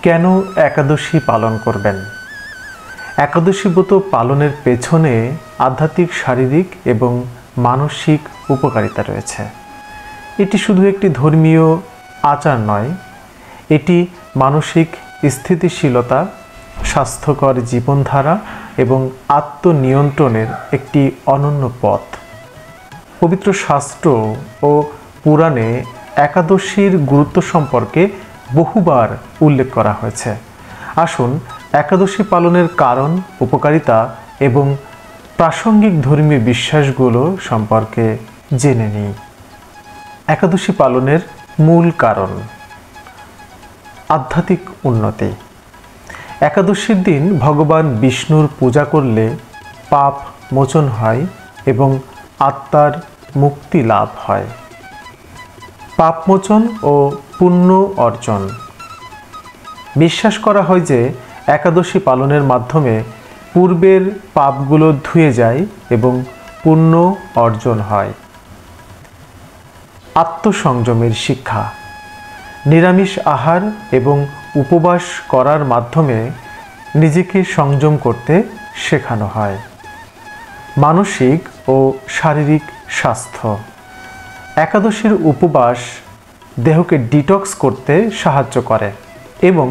কেন একাদশী পালন করবেন? একাদশী ব্রত পালনের পেছনে আধ্যাত্মিক, শারীরিক এবং মানসিক উপকারিতা রয়েছে। এটি শুধু একটি ধর্মীয় আচার নয়, এটি মানসিক স্থিতিশীলতা, স্বাস্থ্যকর জীবনধারা এবং আত্মনিয়ন্ত্রণের একটি অনন্য পথ। পবিত্র শাস্ত্র ও পুরাণে একাদশীর গুরুত্ব সম্পর্কে বহুবার উল্লেখ করা হয়েছে। আসুন একাদশী পালনের কারণ, উপকারিতা এবং প্রাসঙ্গিক ধর্মীয় বিশ্বাসগুলো সম্পর্কে জেনে নিই। একাদশী পালনের মূল কারণ: আধ্যাত্মিক উন্নতি। একাদশীর দিন ভগবান বিষ্ণুর পূজা করলে পাপ মোচন হয় এবং আত্মার মুক্তি লাভ হয়। পাপমোচন ও পুণ্য অর্জন। বিশ্বাস করা হয় যে একাদশী পালনের মাধ্যমে পূর্বের পাপগুলো ধুয়ে যায় এবং পুণ্য অর্জন হয়। আত্মসংযমের শিক্ষা। নিরামিষ আহার এবং উপবাস করার মাধ্যমে নিজেকে সংযম করতে শেখানো হয়। মানসিক ও শারীরিক স্বাস্থ্য। একাদশীর উপবাস দেহকে ডিটক্স করতে সাহায্য করে এবং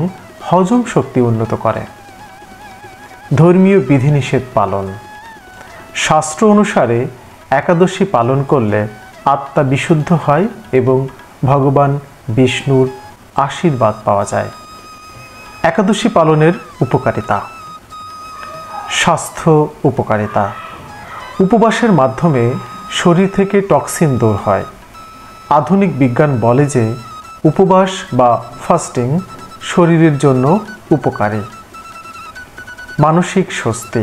হজম শক্তি উন্নত করে। ধর্মীয় বিধিনিষেধ পালন। শাস্ত্র অনুসারে একাদশী পালন করলে আত্মা বিশুদ্ধ হয় এবং ভগবান বিষ্ণুর আশীর্বাদ পাওয়া যায়। একাদশী পালনের উপকারিতা। স্বাস্থ্য উপকারিতা। উপবাসের মাধ্যমে শরীর থেকে টক্সিন দূর হয়। আধুনিক বিজ্ঞান বলে যে উপবাস বা ফাস্টিং শরীরের জন্য উপকারী। মানসিক স্বস্তি।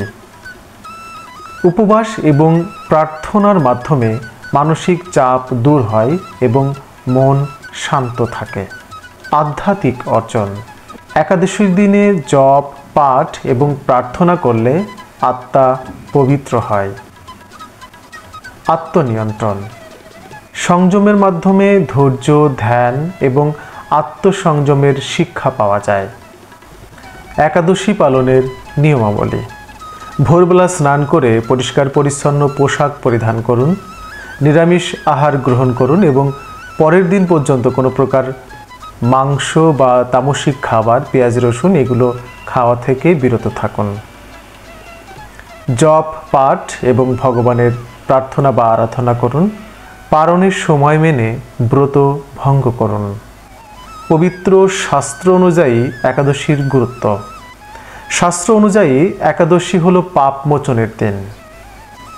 উপবাস এবং প্রার্থনার মাধ্যমে মানসিক চাপ দূর হয় এবং মন শান্ত থাকে। আধ্যাত্মিক অর্জন। একাদশীর দিনে জপ, পাঠ এবং প্রার্থনা করলে আত্মা পবিত্র হয়। আত্মনিয়ন্ত্রণ। সংযমের মাধ্যমে ধৈর্য, ধ্যান এবং আত্মসংযমের শিক্ষা পাওয়া যায়। একাদশী পালনের নিয়মাবলী। ভোরবেলা স্নান করে পরিষ্কার পরিচ্ছন্ন পোশাক পরিধান করুন, নিরামিষ আহার গ্রহণ করুন এবং পরের দিন পর্যন্ত কোনো প্রকার মাংস বা তামসিক খাবার, পেঁয়াজ, রসুন এগুলো খাওয়া থেকে বিরত থাকুন। জপ, পাঠ এবং ভগবানের প্রার্থনা বা আরাধনা করুন। পারণের সময় মেনে ব্রত ভঙ্গ করুন। পবিত্র শাস্ত্র অনুযায়ী একাদশীর গুরুত্ব। শাস্ত্র অনুযায়ী একাদশী হল পাপ মোচনের দিন।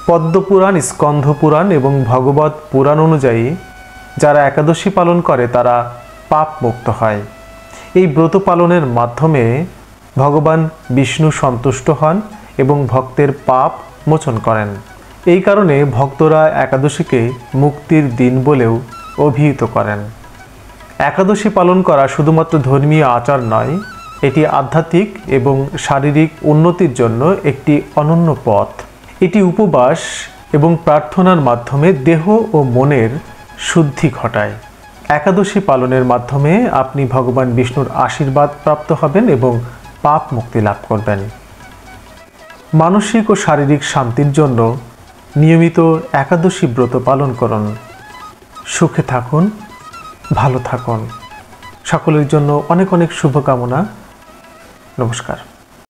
পদ্মপুরাণ, স্কন্ধ পুরাণ এবং ভগবত পুরাণ অনুযায়ী যারা একাদশী পালন করে তারা পাপ মুক্ত হয়। এই ব্রত পালনের মাধ্যমে ভগবান বিষ্ণু সন্তুষ্ট হন এবং ভক্তের পাপ মোচন করেন। এই কারণে ভক্তরা একাদশীকে মুক্তির দিন বলেও অভিহিত করেন। একাদশী পালন করা শুধুমাত্র ধর্মীয় আচার নয়, এটি আধ্যাত্মিক এবং শারীরিক উন্নতির জন্য একটি অনন্য পথ। এটি উপবাস এবং প্রার্থনার মাধ্যমে দেহ ও মনের শুদ্ধি ঘটায়। একাদশী পালনের মাধ্যমে আপনি ভগবান বিষ্ণুর আশীর্বাদ প্রাপ্ত হবেন এবং পাপ মুক্তি লাভ করবেন। মানসিক ও শারীরিক শান্তির জন্য নিয়মিত একাদশী ব্রত পালন করুন। সুখে থাকুন, ভালো থাকুন। সকলের জন্য অনেক অনেক শুভকামনা। নমস্কার।